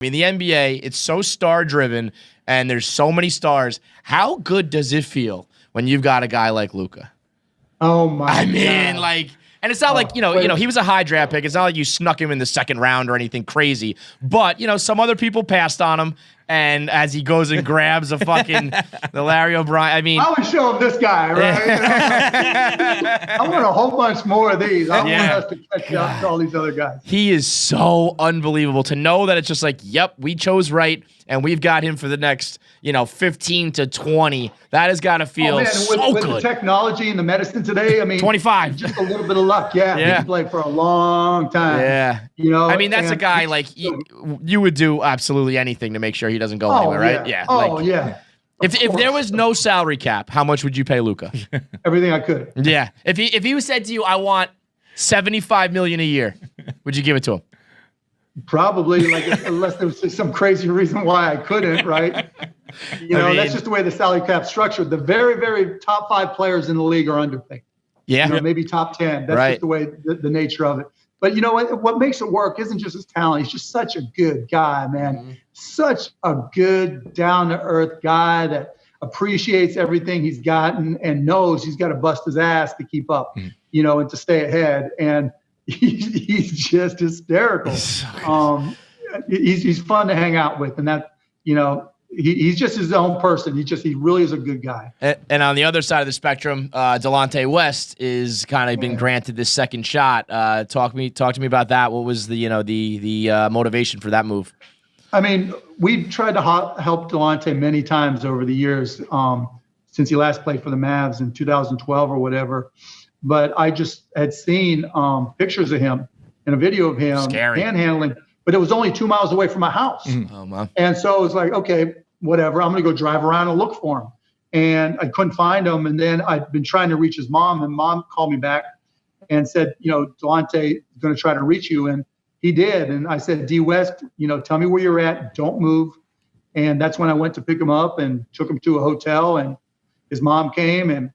I mean, the NBA, it's so star-driven, and there's so many stars. How good does it feel when you've got a guy like Luka? Oh, my God. I mean, like, and it's not like, you know, he was a high draft pick. It's not like you snuck him in the second round or anything crazy. But, you know, some other people passed on him. And as he goes and grabs the Larry O'Brien, I mean, I would show him this guy, right? I want a whole bunch more of these. I want us to catch up to all these other guys. He is so unbelievable to know that it's just like, yep, we chose right, and we've got him for the next, 15 to 20. That has got to feel with good. The technology and the medicine today, I mean, 25. Just a little bit of luck. Yeah. He can play for a long time. Yeah. I mean, that's a guy like you would do absolutely anything to make sure he doesn't go anywhere, right? Yeah. If there was no salary cap, how much would you pay Luka? Everything I could. Yeah. If he said to you, I want $75 million a year, would you give it to him? Probably, unless there was some crazy reason why I couldn't, right? That's just the way the salary cap's structured. The very, very top 5 players in the league are underpaid. Yeah. Maybe top 10. That's just the way the nature of it. But you know what makes it work isn't just his talent. He's just such a good guy, man. Mm-hmm. Such a good, down-to-earth guy that appreciates everything he's gotten and knows he's got to bust his ass to keep up, and to stay ahead. And he's just hysterical. He's fun to hang out with, and that he's just his own person. He really is a good guy. And on the other side of the spectrum, Delonte West is kind of been granted this second shot. Talk to me about that. What was the motivation for that move? I mean, we tried to help Delonte many times over the years since he last played for the Mavs in 2012 or whatever. But I just had seen pictures of him and a video of him panhandling, but it was only 2 miles away from my house. Mm-hmm. Oh, man. And so it was like, okay, whatever. I'm going to go drive around and look for him. And I couldn't find him. And then I'd been trying to reach his mom, and mom called me back and said, Delonte is going to try to reach you. And he did. And I said, D West, tell me where you're at. Don't move. And that's when I went to pick him up and took him to a hotel. And his mom came, and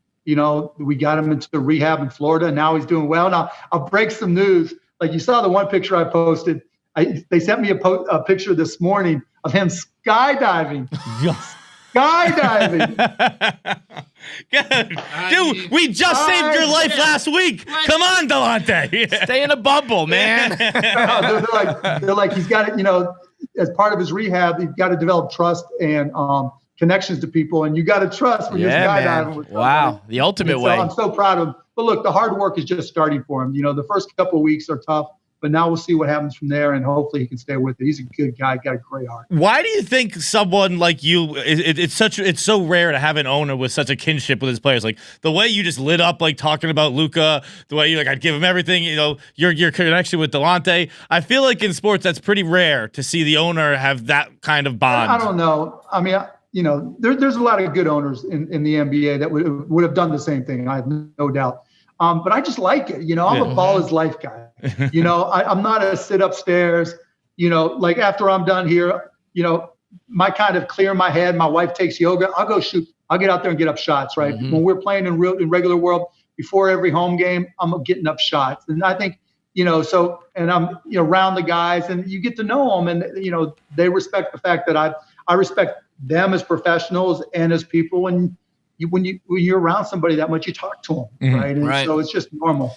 we got him into rehab in Florida, and now he's doing well. Now, I'll break some news. Like, you saw the one picture I posted. They sent me a picture this morning of him skydiving. Skydiving. Good. Dude, we just saved your life last week. Come on, Delonte. Stay in a bubble, man. They're like, he's got to, as part of his rehab, he's got to develop trust and connections to people, and you got to trust when you're skydiving with somebody. Wow, the ultimate way. I'm so proud of him. But look, the hard work is just starting for him. The first couple of weeks are tough, but now we'll see what happens from there, and hopefully he can stay with it. He's a good guy, got a great heart. Why do you think someone like you? It's so rare to have an owner with such a kinship with his players. Like the way you just lit up, like talking about Luka, the way I'd give him everything. Your connection with Delonte. I feel like in sports that's pretty rare to see the owner have that kind of bond. I don't know. I mean, there's a lot of good owners in the NBA that would have done the same thing. I have no doubt. But I just like it. I'm a ball is life guy. I'm not a sit upstairs. Like after I'm done here, my kind of clear my head. My wife takes yoga. I'll go shoot. I'll get out there and get up shots. Right. Mm-hmm. When we're playing in regular world, before every home game, I'm getting up shots. And I think, so, and I'm, around the guys, and you get to know them, and, they respect the fact that I respect them as professionals and as people. And when you're around somebody that much, you talk to them, mm-hmm. right? And so it's just normal.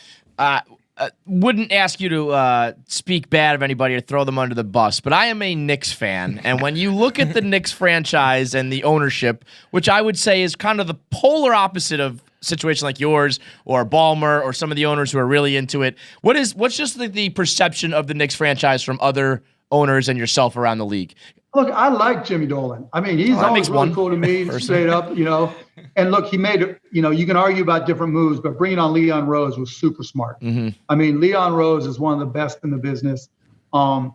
Wouldn't ask you to speak bad of anybody or throw them under the bus, but I am a Knicks fan, and when you look at the Knicks franchise and the ownership, which I would say is kind of the polar opposite of situation like yours or Ballmer or some of the owners who are really into it, what's just the perception of the Knicks franchise from other owners and yourself around the league? Look, I like Jimmy Dolan. I mean, he's always really cool to me, straight up, And look, he made, you can argue about different moves, but bringing on Leon Rose was super smart. Mm-hmm. I mean, Leon Rose is one of the best in the business. In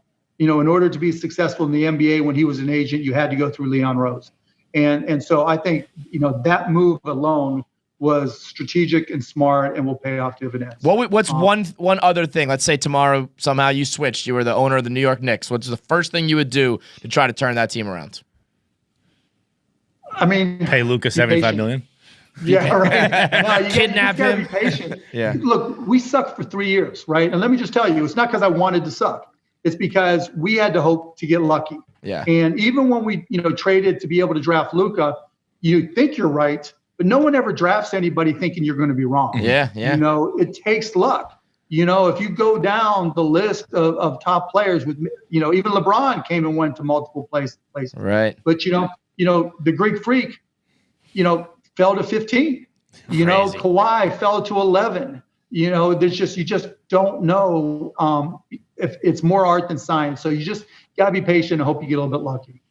order to be successful in the NBA when he was an agent, you had to go through Leon Rose. And so I think, that move alone was strategic and smart and will pay off dividends. What's one other thing? Let's say tomorrow somehow you switched. You were the owner of the New York Knicks. What's the first thing you would do to try to turn that team around? I mean, pay Luka $75 million. Yeah, right. No, kidnap him. Be patient. Yeah. Look, we sucked for 3 years, right? And let me just tell you, it's not because I wanted to suck. It's because we had to hope to get lucky. Yeah. And even when we, traded to be able to draft Luka, you think you're right, but no one ever drafts anybody thinking you're going to be wrong. Yeah. It takes luck. If you go down the list of top players with, even LeBron came and went to multiple places. Right. But, the Greek Freak, fell to 15. Crazy. Kawhi fell to 11. There's you just don't know if it's more art than science. So you just got to be patient and hope you get a little bit lucky.